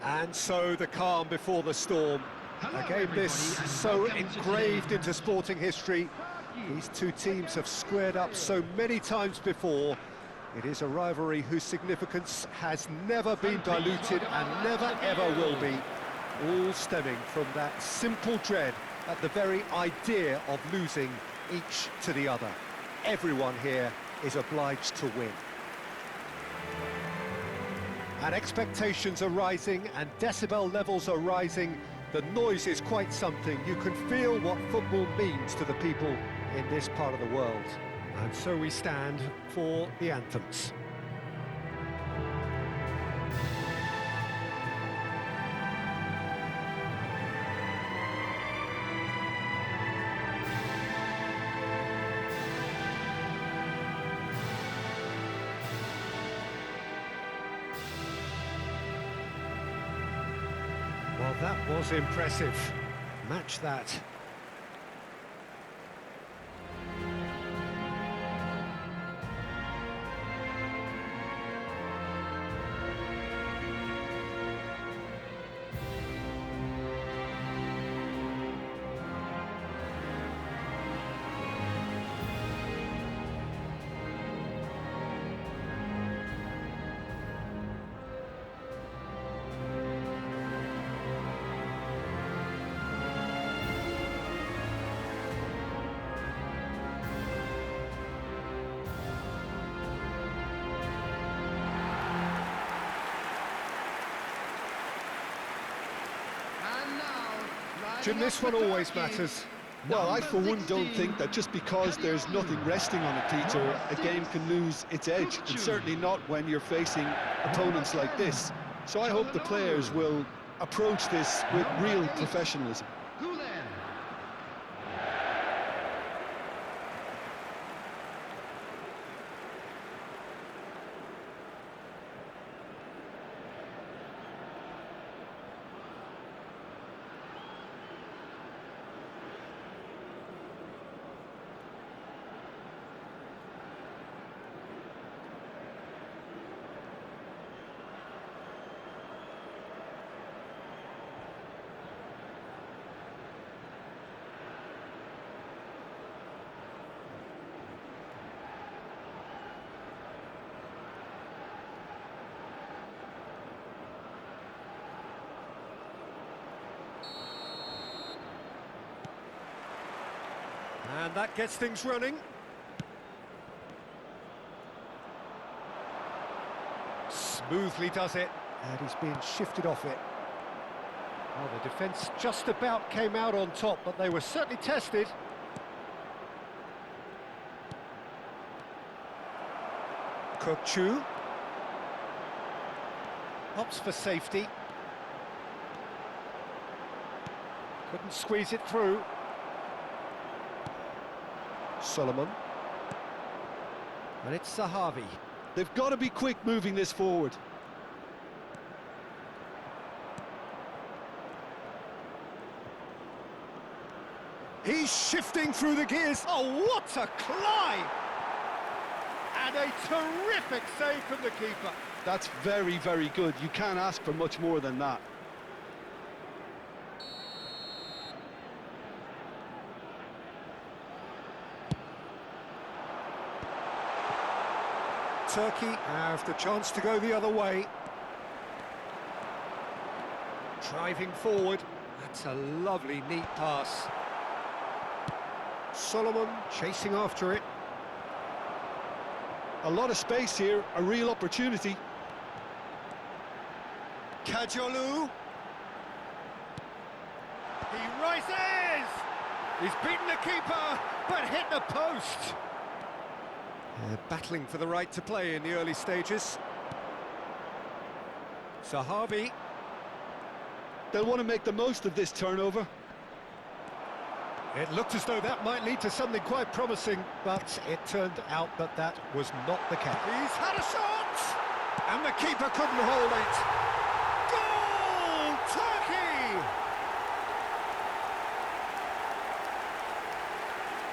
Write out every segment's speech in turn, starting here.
And so the calm before the storm. A game this so engraved into sporting history. These two teams have squared up so many times before. It is a rivalry whose significance has never been diluted and never ever will be. All stemming from that simple dread at the very idea of losing each to the other. Everyone here is obliged to win. And expectations are rising and decibel levels are rising. The noise is quite something. You can feel what football means to the people in this part of the world. And so we stand for the anthems. Well, that was impressive. Match that. Jim, this one always matters. Well, I for one don't think that just because there's nothing resting on it, Peter, a game can lose its edge, and certainly not when you're facing opponents like this. So I hope the players will approach this with real professionalism. And that gets things running. Smoothly does it, and he's being shifted off it. Well, the defence just about came out on top, but they were certainly tested. Kokchu opts for safety. Couldn't squeeze it through. Solomon. And it's Zahavi. They've got to be quick moving this forward. He's shifting through the gears. Oh, what a climb! And a terrific save from the keeper. That's very, very good. You can't ask for much more than that. Turkey have the chance to go the other way. Driving forward. That's a lovely, neat pass. Solomon chasing after it. A lot of space here, a real opportunity. Kajolu. He rises! He's beaten the keeper, but hit the post. Battling for the right to play in the early stages. Zahavi. They'll want to make the most of this turnover. It looked as though that might lead to something quite promising, but it turned out that that was not the case. He's had a shot! And the keeper couldn't hold it. Goal! Turkey!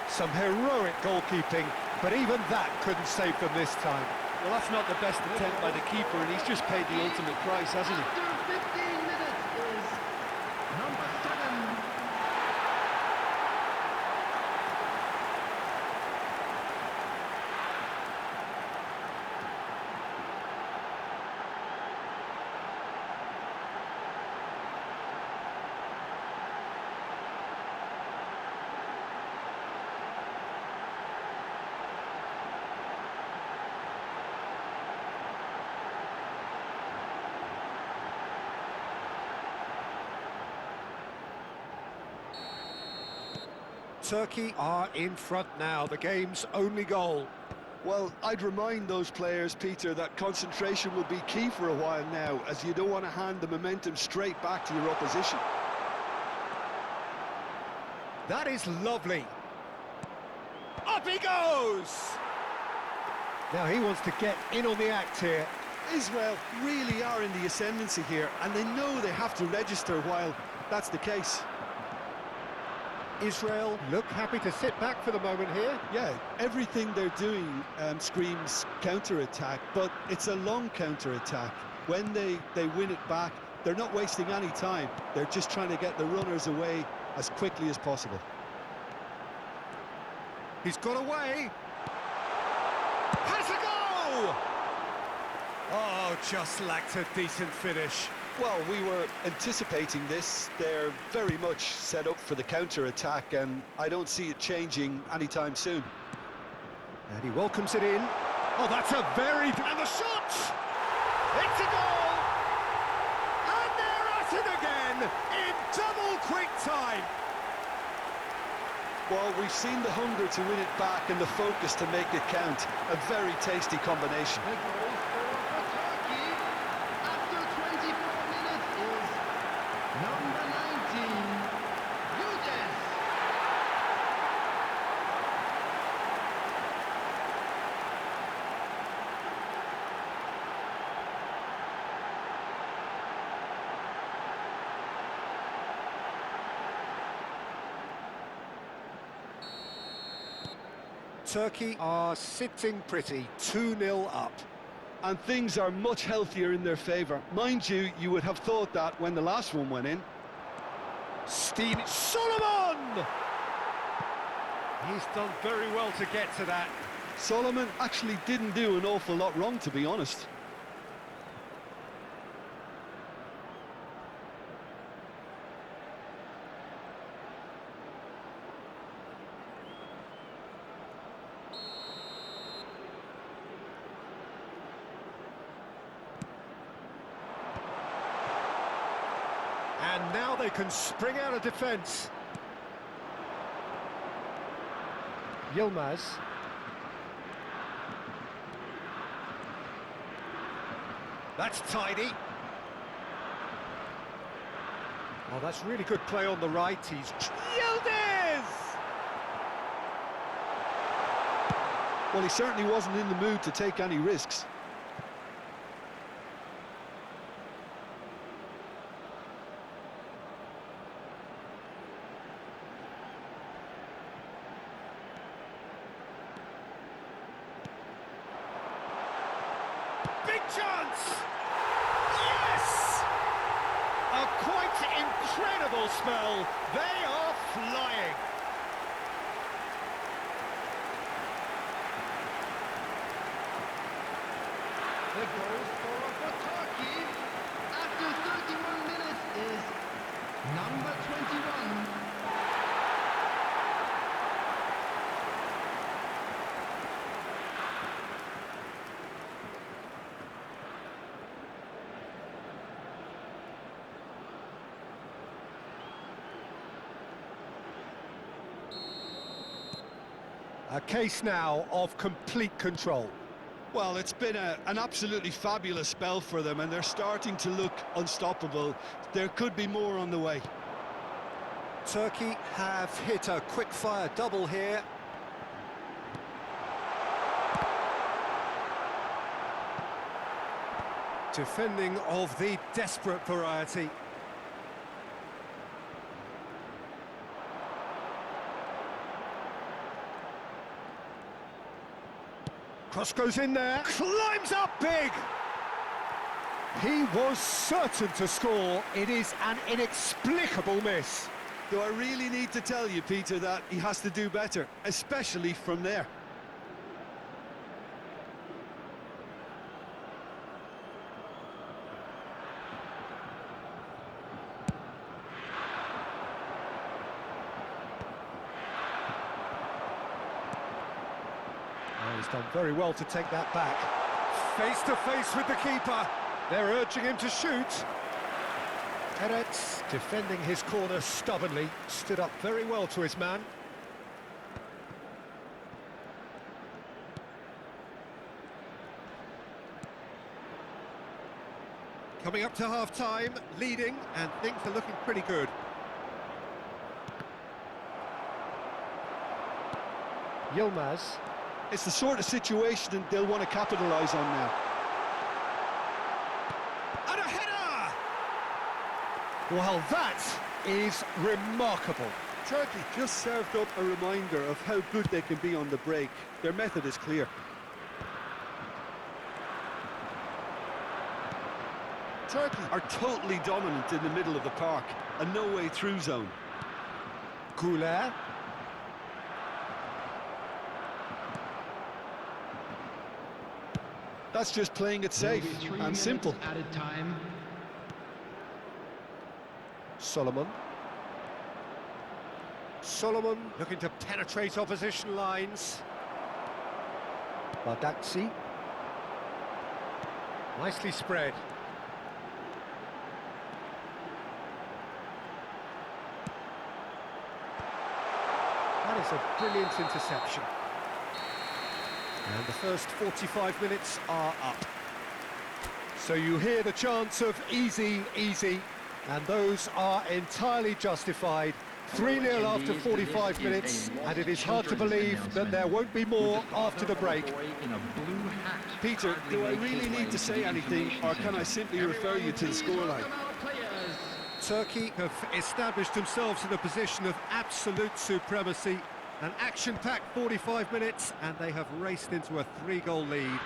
Some heroic goalkeeping, but even that couldn't save them this time. Well, that's not the best attempt by the keeper, and he's just paid the ultimate price, hasn't he? Turkey are in front now, the game's only goal. Well, I'd remind those players, Peter, that concentration will be key for a while now, as you don't want to hand the momentum straight back to your opposition. That is lovely. Up he goes! Now he wants to get in on the act here. Israel really are in the ascendancy here, and they know they have to register while that's the case. Israel look happy to sit back for the moment here. Yeah, everything they're doing screams counter-attack, but it's a long counter-attack. When they win it back, they're not wasting any time. They're just trying to get the runners away as quickly as possible. He's got away. Has a go! Oh, just lacked a decent finish. Well, we were anticipating this. They're very much set up for the counter-attack, and I don't see it changing anytime soon. And he welcomes it in. Oh, that's a very... And the shot! It's a goal! And they're at it again in double quick time. Well, we've seen the hunger to win it back and the focus to make it count. A very tasty combination. The goal scorer for Turkey after 24 minutes is number 19, Yildiz. Turkey are sitting pretty, 2-0 up. And things are much healthier in their favour. Mind you, you would have thought that when the last one went in. Steve Solomon! He's done very well to get to that. Solomon actually didn't do an awful lot wrong, to be honest. And now they can spring out of defence. Yilmaz. That's tidy. Oh, that's really good play on the right. He's... Yildiz! Well, he certainly wasn't in the mood to take any risks. Big chance! Yes! A quite incredible spell. They are flying. The goal scorer for Turkey after 31 minutes is number 21. A case now of complete control. Well, it's been an absolutely fabulous spell for them, and they're starting to look unstoppable. There could be more on the way. Turkey have hit a quick-fire double here. Defending of the desperate variety. Cross goes in there, climbs up big! He was certain to score. It is an inexplicable miss. Do I really need to tell you, Peter, that he has to do better, especially from there? Oh, he's done very well to take that back. Face to face with the keeper. They're urging him to shoot. Eretz, defending his corner stubbornly, stood up very well to his man. Coming up to half-time, leading, and things are looking pretty good. Yilmaz. It's the sort of situation they'll want to capitalise on now. And a header! Well, that is remarkable. Turkey just served up a reminder of how good they can be on the break. Their method is clear. Turkey are totally dominant in the middle of the park, a no-way through zone. Güler. That's just playing it safe Will be 3 and simple. minutes added time. Solomon. Solomon looking to penetrate opposition lines. Bardakci. Nicely spread. That is a brilliant interception. And the first 45 minutes are up. So you hear the chants of easy, easy, and those are entirely justified. 3-0 after 45 minutes, and it is hard to believe that there won't be more after the break. Peter, do I really need to say anything, or can I simply refer you to the scoreline? Turkey have established themselves in a position of absolute supremacy. An action-packed 45 minutes, and they have raced into a 3-goal lead. And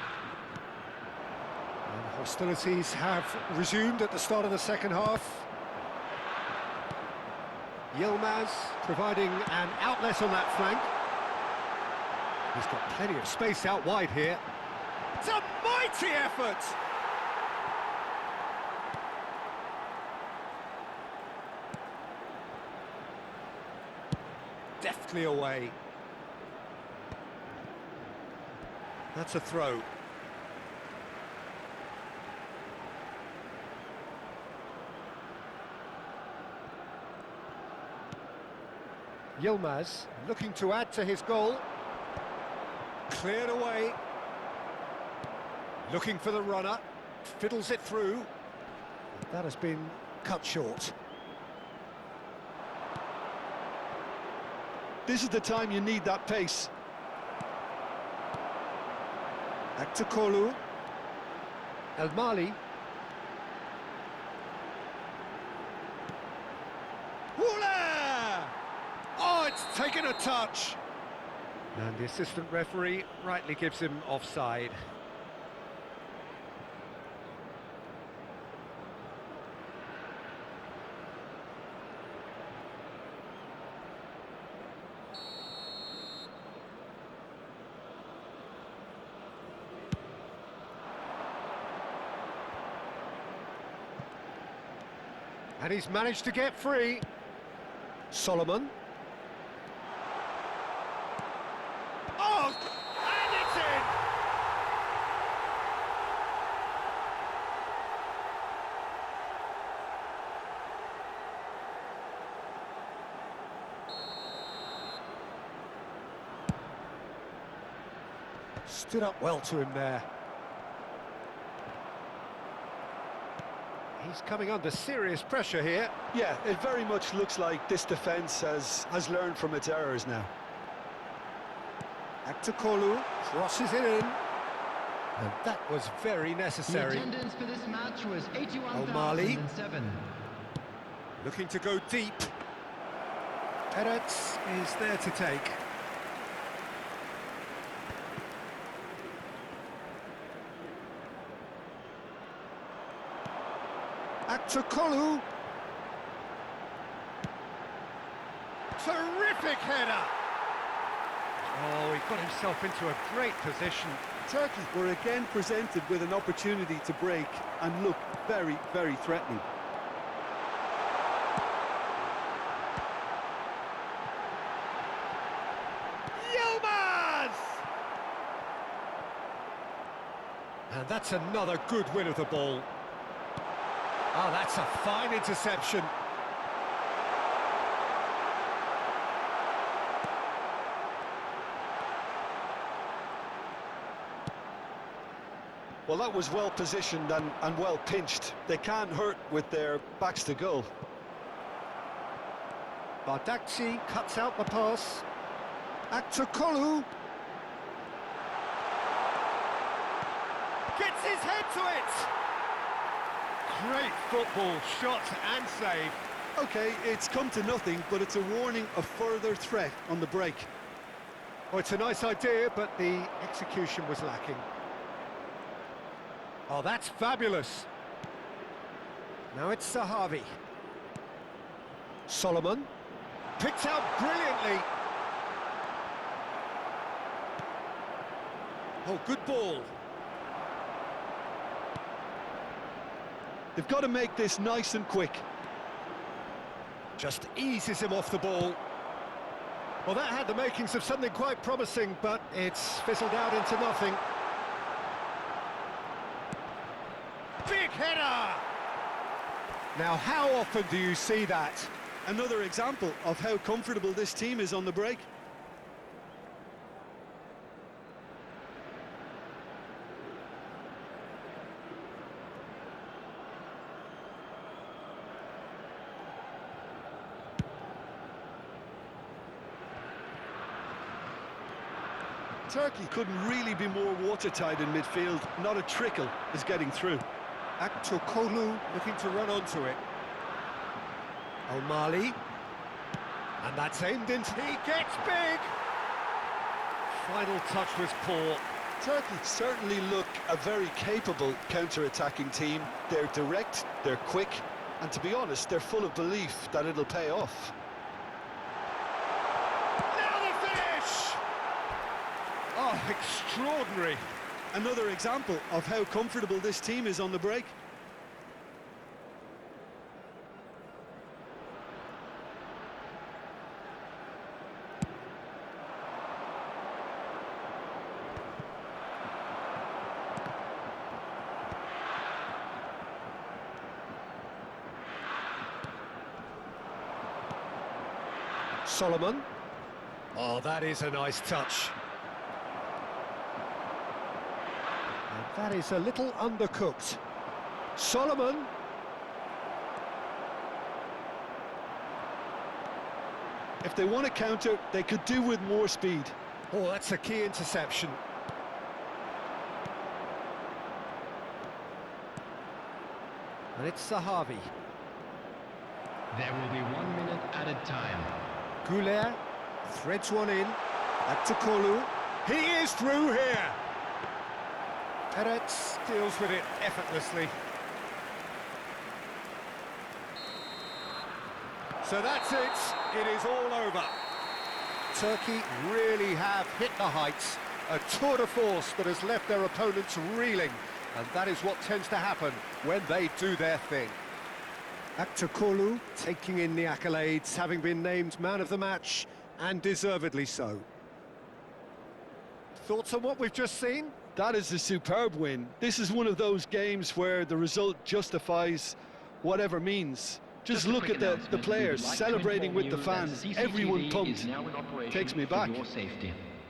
hostilities have resumed at the start of the second half. Yilmaz providing an outlet on that flank. He's got plenty of space out wide here. It's a mighty effort! Deftly away. That's a throw. Yilmaz. Looking to add to his goal. Cleared away. Looking for the runner. Fiddles it through. That has been cut short. This is the time you need that pace. Back to Kolu. El Mali. Woola! Oh, it's taken a touch. And the assistant referee rightly gives him offside. And he's managed to get free. Solomon. Oh, and it's in! Stood up well to him there. He's coming under serious pressure here. Yeah, it very much looks like this defence has learned from its errors now. Back to Kolu, crosses it in. And that was very necessary. The attendance for this match was Mali. 81,007. Looking to go deep. Peretz is there to take. Back to Kolu. Terrific header! Oh, he got himself into a great position. Turkey were again presented with an opportunity to break and look very, very threatening. Yilmaz! And that's another good win of the ball. Oh, that's a fine interception. Well, that was well positioned and well pinched. They can't hurt with their backs to goal. Bardakci cuts out the pass. Aktukolu gets his head to it. Great football, shot and save. Okay, it's come to nothing, but it's a warning of further threat on the break. Oh, it's a nice idea, but the execution was lacking. Oh, that's fabulous. Now it's Zahavi. Solomon picked out brilliantly. Oh, good ball. They've got to make this nice and quick. Just eases him off the ball. Well, that had the makings of something quite promising, but it's fizzled out into nothing. Big header! Now, how often do you see that? Another example of how comfortable this team is on the break. Turkey couldn't really be more watertight in midfield. Not a trickle is getting through. Aktukolu looking to run onto it. O'Malley. And that's aimed into... He gets big! Final touch was poor. Turkey certainly look a very capable counter-attacking team. They're direct, they're quick, and to be honest, they're full of belief that it'll pay off. Now the finish! Oh, extraordinary. Another example of how comfortable this team is on the break. Solomon. Oh, that is a nice touch. And that is a little undercooked. Solomon. If they want to counter, they could do with more speed. Oh, that's a key interception. And it's Zahavi. There will be 1 minute at a time. Goulet threads one in. Aktukolu. He is through here. Eretz deals with it effortlessly. So that's it. It is all over. Turkey really have hit the heights. A tour de force that has left their opponents reeling. And that is what tends to happen when they do their thing. Aktukolu taking in the accolades, having been named man of the match, and deservedly so. Thoughts on what we've just seen? That is a superb win. This is one of those games where the result justifies whatever means. Just look at the players celebrating with the fans, everyone pumped. Takes me back.